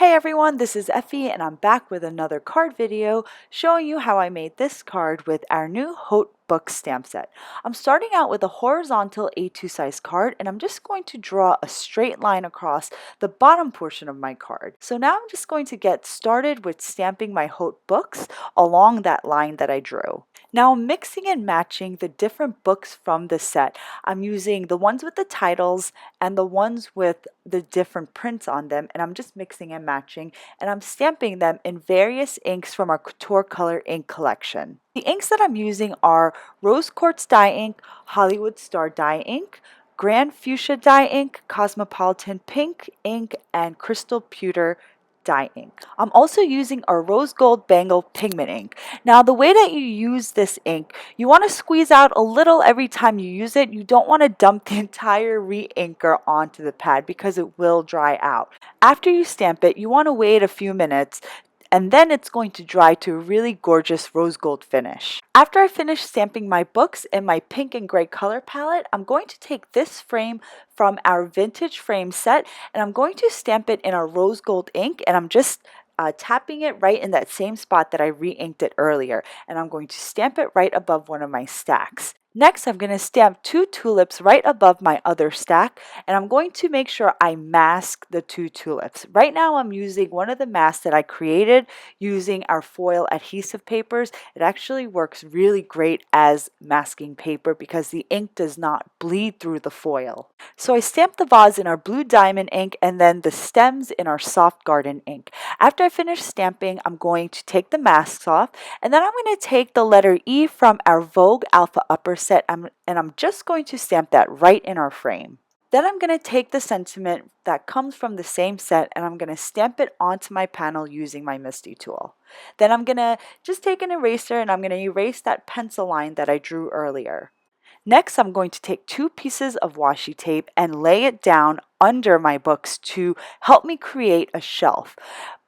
Hey everyone, this is Effie and I'm back with another card video showing you how I made this card with our new Haute Books stamp set. I'm starting out with a horizontal A2 size card and I'm just going to draw a straight line across the bottom portion of my card. So now I'm just going to get started with stamping my Haute Books along that line that I drew. Now I'm mixing and matching the different books from the set. I'm using the ones with the titles and the ones with the different prints on them, and I'm just mixing and matching, and I'm stamping them in various inks from our Couture Color ink collection. The inks that I'm using are Rose Quartz dye ink, Hollywood Star dye ink, Grand Fuchsia dye ink, Cosmopolitan pink ink, and Crystal Pewter dye ink. I'm also using a rose gold Bangle pigment ink. Now the way that you use this ink, you want to squeeze out a little every time you use it. You don't want to dump the entire re-inker onto the pad because it will dry out. After you stamp it, you want to wait a few minutes and then it's going to dry to a really gorgeous rose gold finish. After I finish stamping my books in my pink and gray color palette, I'm going to take this frame from our vintage frame set and I'm going to stamp it in a rose gold ink, and I'm just tapping it right in that same spot that I re-inked it earlier, and I'm going to stamp it right above one of my stacks. Next, I'm going to stamp two tulips right above my other stack, and I'm going to make sure I mask the two tulips. Right now, I'm using one of the masks that I created using our foil adhesive papers. It actually works really great as masking paper because the ink does not bleed through the foil. So I stamped the vase in our blue diamond ink and then the stems in our soft garden ink. After I finish stamping, I'm going to take the masks off, and then I'm going to take the letter E from our Vogue Alpha Upper set, and I'm just going to stamp that right in our frame. Then I'm going to take the sentiment that comes from the same set and I'm going to stamp it onto my panel using my Misty tool. Then I'm going to just take an eraser and I'm going to erase that pencil line that I drew earlier. Next, I'm going to take two pieces of washi tape and lay it down under my books to help me create a shelf.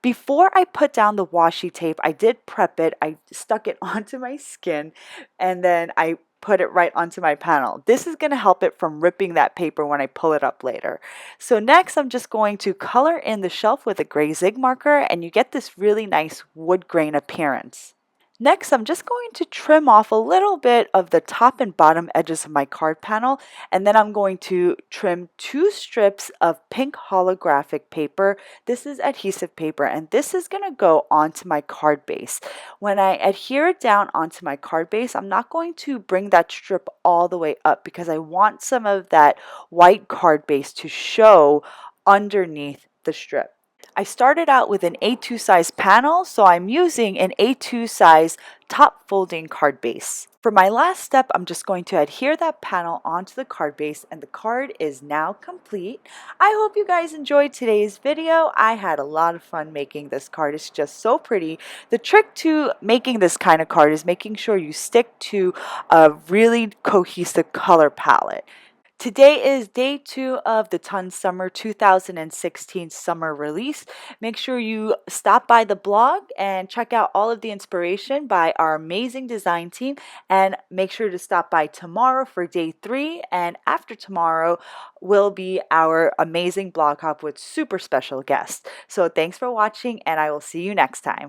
Before I put down the washi tape, I did prep it. I stuck it onto my skin and then I put it right onto my panel. This is going to help it from ripping that paper when I pull it up later. So next, I'm just going to color in the shelf with a gray zig marker and you get this really nice wood grain appearance. Next, I'm just going to trim off a little bit of the top and bottom edges of my card panel, and then I'm going to trim two strips of pink holographic paper. This is adhesive paper, and this is going to go onto my card base. When I adhere it down onto my card base, I'm not going to bring that strip all the way up because I want some of that white card base to show underneath the strip. I started out with an A2 size panel, so I'm using an A2 size top folding card base. For my last step, I'm just going to adhere that panel onto the card base and the card is now complete. I hope you guys enjoyed today's video. I had a lot of fun making this card. It's just so pretty. The trick to making this kind of card is making sure you stick to a really cohesive color palette. Today is day 2 of the Ton Summer 2016 summer release. Make sure you stop by the blog and check out all of the inspiration by our amazing design team, and make sure to stop by tomorrow for day 3, and after tomorrow will be our amazing blog hop with super special guests. So thanks for watching and I will see you next time.